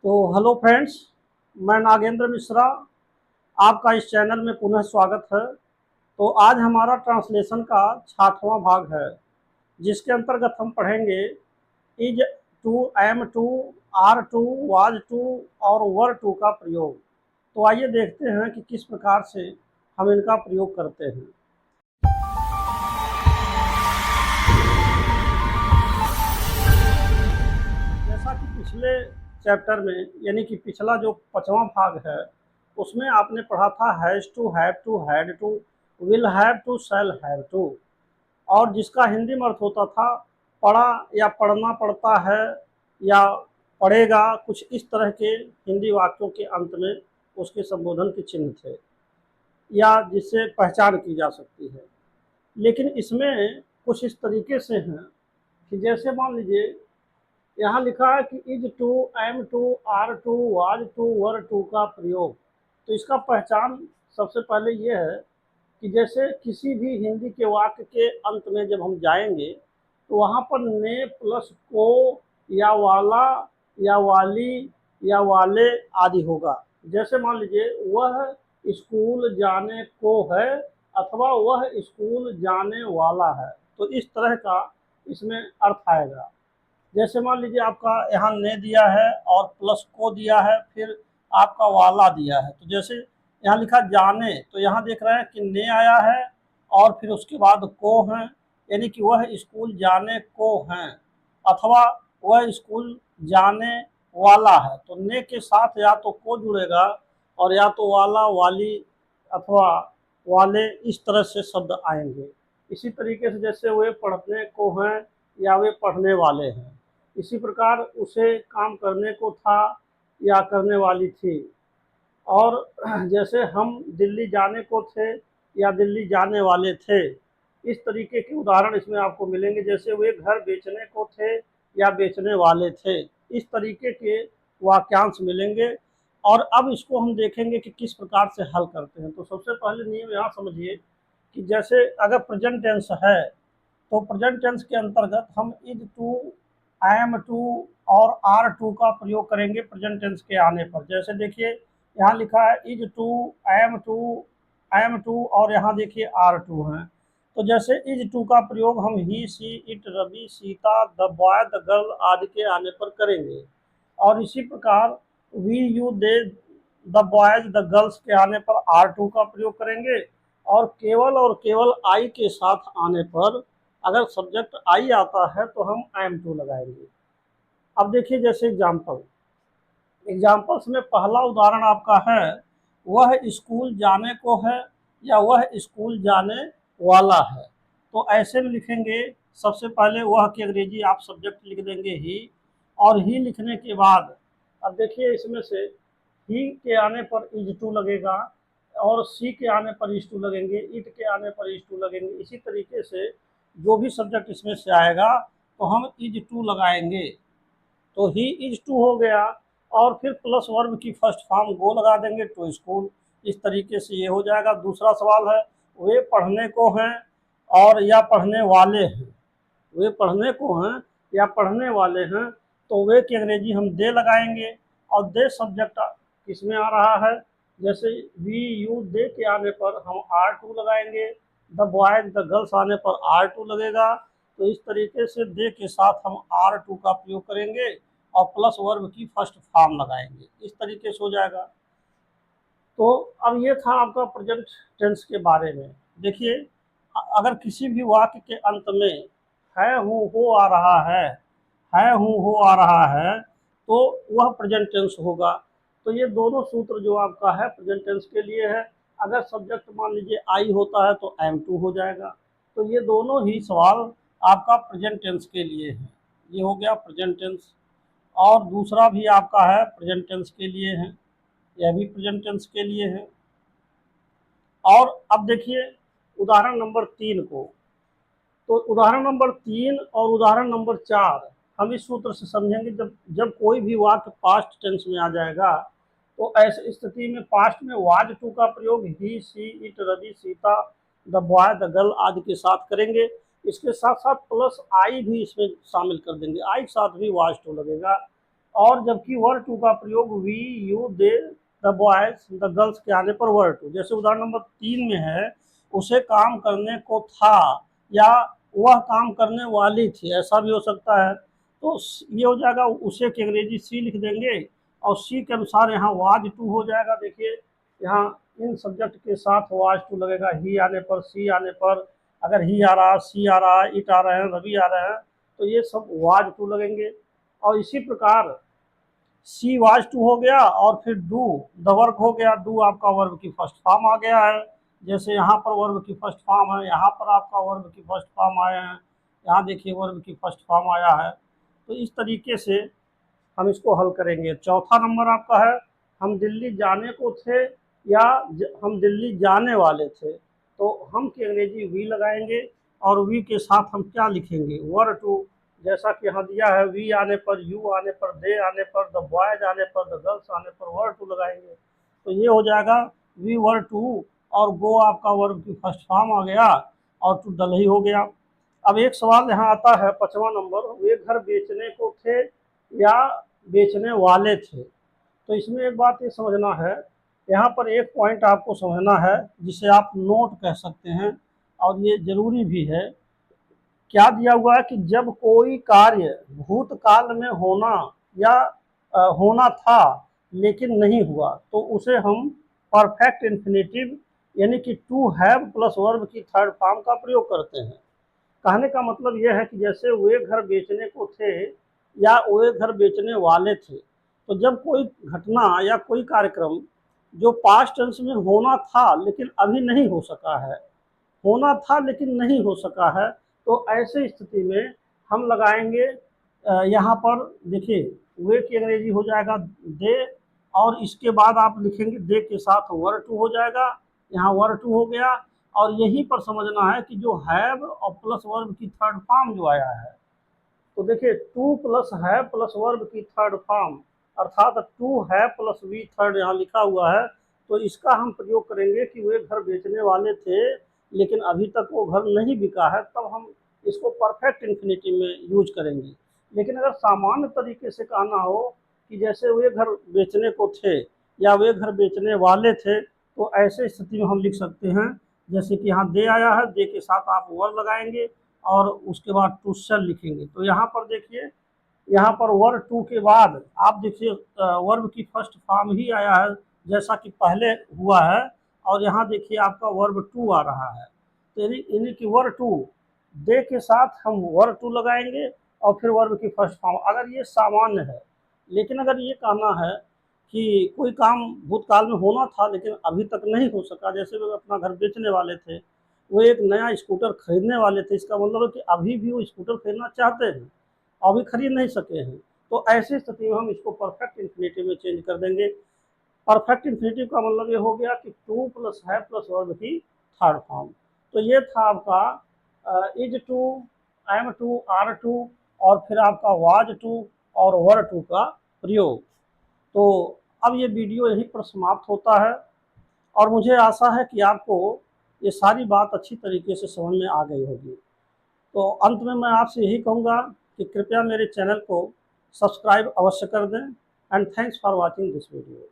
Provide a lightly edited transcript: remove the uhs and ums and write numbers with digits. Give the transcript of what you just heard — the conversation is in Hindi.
तो हेलो फ्रेंड्स, मैं नागेंद्र मिश्रा, आपका इस चैनल में पुनः स्वागत है। तो आज हमारा ट्रांसलेशन का 60वां भाग है, जिसके अंतर्गत हम पढ़ेंगे is to, am to, are to, was to और वर टू का प्रयोग। तो आइए देखते हैं कि किस प्रकार से हम इनका प्रयोग करते हैं। जैसा कि पिछले चैप्टर में, यानी कि पिछला जो 5वां भाग है, उसमें आपने पढ़ा था has to, have to, had to, will have to, shall have to, और जिसका हिंदी में अर्थ होता था पढ़ा या पढ़ना पड़ता है या पढ़ेगा, कुछ इस तरह के हिंदी वाक्यों के अंत में उसके संबोधन के चिन्ह थे या जिससे पहचान की जा सकती है। लेकिन इसमें कुछ इस तरीके से हैं कि जैसे मान लीजिए यहाँ लिखा है कि is to, am to, are to, was to, were to का प्रयोग। तो इसका पहचान सबसे पहले ये है कि जैसे किसी भी हिंदी के वाक्य के अंत में जब हम जाएंगे तो वहाँ पर ने प्लस को या वाला या वाली या वाले आदि होगा। जैसे मान लीजिए वह स्कूल जाने को है अथवा वह स्कूल जाने वाला है, तो इस तरह का इसमें अर्थ आएगा। जैसे मान लीजिए आपका यहाँ ने दिया है और प्लस को दिया है, फिर आपका वाला दिया है। तो जैसे यहाँ लिखा जाने, तो यहाँ देख रहे हैं कि ने आया है और फिर उसके बाद को हैं, यानी कि वह स्कूल जाने को हैं अथवा वह स्कूल जाने वाला है। तो ने के साथ या तो को जुड़ेगा और या तो वाला, वाली अथवा वाले, इस तरह से शब्द आएंगे। इसी तरीके से जैसे वे पढ़ने को हैं या वे पढ़ने वाले हैं, इसी प्रकार उसे काम करने को था या करने वाली थी। और जैसे हम दिल्ली जाने को थे या दिल्ली जाने वाले थे, इस तरीके के उदाहरण इसमें आपको मिलेंगे। जैसे वे घर बेचने को थे या बेचने वाले थे, इस तरीके के वाक्यांश मिलेंगे। और अब इसको हम देखेंगे कि किस प्रकार से हल करते हैं। तो सबसे पहले नियम यहाँ समझिए कि जैसे अगर प्रेजेंट टेंस है तो प्रेजेंट टेंस के अंतर्गत हम इज टू, एम टू और आर टू का प्रयोग करेंगे प्रेजेंट टेंस के आने पर। जैसे देखिए यहाँ लिखा है is to, am to, am to और यहाँ देखिए आर टू हैं। तो जैसे इज टू का प्रयोग हम he, she, it, Ravi, Sita, the boy, the girl आदि के आने पर करेंगे। और इसी प्रकार we, you, they, the boys, the girls के आने पर आर टू का प्रयोग करेंगे। और केवल आई के साथ आने पर, अगर सब्जेक्ट आई आता है तो हम एम टू लगाएंगे। अब देखिए जैसे एग्जाम्पल्स में पहला उदाहरण आपका है वह स्कूल जाने को है या वह स्कूल जाने वाला है। तो ऐसे में लिखेंगे, सबसे पहले वह की अंग्रेजी आप सब्जेक्ट लिख देंगे ही, और ही लिखने के बाद अब देखिए इसमें से ही के आने पर इज टू लगेगा और सी के आने पर इज टू लगेंगे, इट के आने पर इज टू लगेंगे। इसी तरीके से जो भी सब्जेक्ट इसमें से आएगा तो हम इज टू लगाएंगे। तो ही इज टू हो गया और फिर प्लस वर्ब की फर्स्ट फॉर्म गो लगा देंगे टू स्कूल। इस तरीके से ये हो जाएगा। दूसरा सवाल है वे पढ़ने को हैं और या पढ़ने वाले हैं, वे पढ़ने को हैं या पढ़ने वाले हैं, तो वे की अंग्रेजी हम दे लगाएंगे। और दे सब्जेक्ट किसमें आ रहा है, जैसे वी, यू, दे के आने पर हम आर टू लगाएंगे, द बॉयज, द गर्ल्स आने पर आर टू लगेगा। तो इस तरीके से दे के साथ हम आर टू का प्रयोग करेंगे और प्लस वर्ब की फर्स्ट फॉर्म लगाएंगे। इस तरीके से हो जाएगा। तो अब ये था आपका प्रेजेंट टेंस के बारे में। देखिए अगर किसी भी वाक्य के अंत में है, हूँ, हो आ रहा है, हूँ, हो आ रहा है, तो वह प्रेजेंट टेंस होगा। तो ये दोनों सूत्र जो आपका है प्रेजेंट टेंस के लिए है। अगर सब्जेक्ट मान लीजिए आई होता है तो एम टू हो जाएगा। तो ये दोनों ही सवाल आपका प्रेजेंट टेंस के लिए है। ये हो गया प्रेजेंट टेंस। और दूसरा भी आपका है प्रेजेंट टेंस के लिए है, यह भी प्रेजेंट टेंस के लिए है। और अब देखिए उदाहरण नंबर 3 को। तो उदाहरण नंबर 3 और उदाहरण नंबर 4 हम इस सूत्र से समझेंगे। जब जब कोई भी वाक्य पास्ट टेंस में आ जाएगा तो ऐसी स्थिति में पास्ट में वाज टू का प्रयोग he, she, it, Ravi, Sita, the boy, the girl आदि के साथ करेंगे। इसके साथ साथ प्लस आई भी इसमें शामिल कर देंगे, आई के साथ भी वाज टू लगेगा। और जबकि वर्ड टू का प्रयोग we, you, they, the boys, the girls के आने पर वर्ड टू। जैसे उदाहरण नंबर 3 में है, उसे काम करने को था, या वह काम करने वाली थी, ऐसा भी हो सकता है। तो ये हो जाएगा, उसे की अंग्रेजी सी लिख देंगे, और सी के अनुसार यहाँ वाज टू हो जाएगा। देखिए यहाँ इन सब्जेक्ट के साथ वाज टू लगेगा, ही आने पर, सी आने पर, अगर ही आ रहा, सी आ रहा, इट आ रहे हैं, रवि आ रहे हैं, तो ये सब वाज टू लगेंगे। और इसी प्रकार सी वाज टू हो गया, और फिर डू द वर्क हो गया। डू आपका वर्ब की फर्स्ट फॉर्म आ गया है। जैसे यहाँ पर वर्ब की फर्स्ट फॉर्म है, यहाँ पर आपका वर्ब की फर्स्ट फॉर्म आए हैं, यहाँ देखिए वर्ब की फर्स्ट फॉर्म आया है। तो इस तरीके से हम इसको हल करेंगे। चौथा नंबर आपका है, हम दिल्ली जाने को थे, या हम दिल्ली जाने वाले थे। तो हम की अंग्रेजी वी लगाएंगे, और वी के साथ हम क्या लिखेंगे, वर टू। जैसा कि यहाँ दिया है, वी आने पर, यू आने पर, दे आने पर, द बॉयज आने पर, द गर्ल्स आने पर वर टू लगाएंगे। तो ये हो जाएगा वी वर टू, और गो आपका वर्ब की फर्स्ट फॉर्म आ गया, और टू डल ही हो गया। अब एक सवाल यहाँ आता है 5वां नंबर, वे घर बेचने को थे या बेचने वाले थे। तो इसमें एक बात ये समझना है, यहाँ पर एक पॉइंट आपको समझना है, जिसे आप नोट कह सकते हैं, और ये जरूरी भी है। क्या दिया हुआ है कि जब कोई कार्य भूतकाल में होना या होना था लेकिन नहीं हुआ, तो उसे हम परफेक्ट इन्फिनेटिव यानी कि टू हैव प्लस वर्ब की थर्ड फॉर्म का प्रयोग करते हैं। कहने का मतलब यह है कि जैसे वे घर बेचने को थे, या वे घर बेचने वाले थे, तो जब कोई घटना या कोई कार्यक्रम जो पास्ट टेंस में होना था लेकिन अभी नहीं हो सका है, होना था लेकिन नहीं हो सका है, तो ऐसे स्थिति में हम लगाएंगे यहाँ पर देखिए, वे की अंग्रेजी हो जाएगा दे, और इसके बाद आप लिखेंगे दे के साथ वर टू हो जाएगा, यहाँ वर टू हो गया। और यहीं पर समझना है कि जो हैव और प्लस वर्ब की थर्ड फॉर्म जो आया है, तो देखिए टू प्लस है प्लस वर्ब की थर्ड फॉर्म, अर्थात टू है प्लस वी थर्ड यहाँ लिखा हुआ है। तो इसका हम प्रयोग करेंगे कि वे घर बेचने वाले थे लेकिन अभी तक वो घर नहीं बिका है, तब हम इसको परफेक्ट इन्फिनिटिव में यूज करेंगे। लेकिन अगर सामान्य तरीके से कहना हो कि जैसे वे घर बेचने को थे या वे घर बेचने वाले थे, तो ऐसे स्थिति में हम लिख सकते हैं, जैसे कि यहाँ दे आया है, दे के साथ आप वर लगाएंगे, और उसके बाद टू सेल लिखेंगे। तो यहाँ पर देखिए, यहाँ पर वर्ब टू के बाद आप देखिए वर्ब की फर्स्ट फॉर्म ही आया है, जैसा कि पहले हुआ है, और यहाँ देखिए आपका वर्ब टू आ रहा है। तो यानी कि वर्ब टू दे के साथ हम वर्ब टू लगाएंगे, और फिर वर्ब की फर्स्ट फॉर्म, अगर ये सामान्य है। लेकिन अगर ये कहना है कि कोई काम भूतकाल में होना था लेकिन अभी तक नहीं हो सका, जैसे वे अपना घर बेचने वाले थे, वो एक नया स्कूटर खरीदने वाले थे, इसका मतलब है कि अभी भी वो स्कूटर खरीदना चाहते हैं, अभी खरीद नहीं सके हैं। तो ऐसी स्थिति में हम इसको परफेक्ट इन्फिनेटिव में चेंज कर देंगे। परफेक्ट इन्फिनेटिव का मतलब ये हो गया कि टू प्लस है प्लस वर्ब की थर्ड फॉर्म। तो ये था आपका is to, am to, are to, और फिर आपका वाज टू और वर टू का प्रयोग। तो अब ये वीडियो यहीं पर समाप्त होता है, और मुझे आशा है कि आपको ये सारी बात अच्छी तरीके से समझ में आ गई होगी। तो अंत में मैं आपसे यही कहूँगा कि कृपया मेरे चैनल को सब्सक्राइब अवश्य कर दें, and thanks for watching this video.